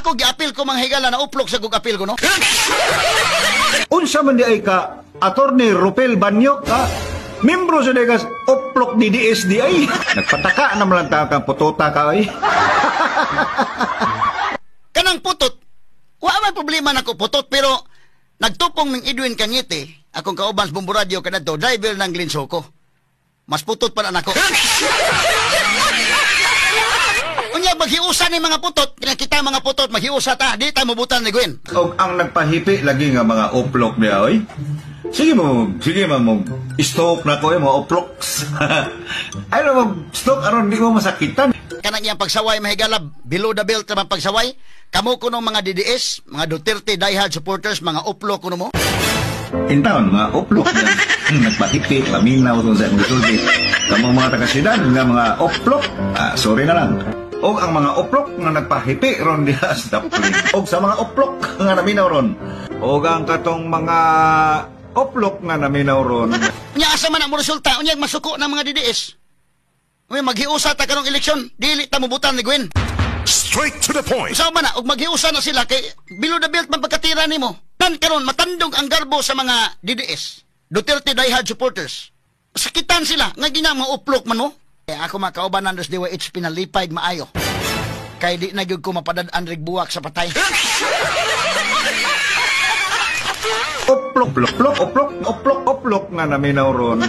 ako giapil ko mga higala na uplok sa kog apil ko, no? Unsa man di ay ka, Attorney Rupel Banyok, ha? Membro sa degas uplok di DSDI. Nagpataka na malang kang putota ka, ay. Kanang putot, wala may problema na ko putot, pero nagtupong ng Edwin Kangiti, akong kauban sa Bumburadyo kadto, driver ng Glinsoko. Mas putot pa na nako. Unya maghiusa ni mga putot, kita mga putot maghiusa ta, di ta mabutan ni Gwen. Og ang nagpahipi lagi nga mga uplok niya, oy. Sige mo stroke na ko mga uploks. Ay mo stroke aron di mo masakitan. Kanang iyang pagsaway mahigala, below the belt naman pagsaway. Kamo kuno mga DDS, mga Duterte diehard supporters, mga uplok kuno mo. Intaon mga uplok na nagpahipi, paminaw kung sa mga sulti. Kamang mga taga-syudad nga mga uplok, sorry na lang. O ang mga uplok nga nagpahipi ron diha sa tapling. O sa mga uplok nga naminaw ron. O ang katong mga uplok nga naminaw ron. Nya asa man ang resulta, unya masuko ng mga DDS. Uy maghiusa ta karong eleksyon, dili ta mobutan ni Gwen. Straight to the point. Usaw man na, ug maghiusa na sila kay below the belt man pagkatira nimo. Tan karon matandog ang garbo sa mga DDS, Duterte diehard supporters. Sakitan sila nga gina mga uplok man mo. Kaya ako makauban nandos diwa HP na lipay maayo. Kay di na gyud ko mapadad-an rig buwak sa patay. Uplok nga naminaw ron.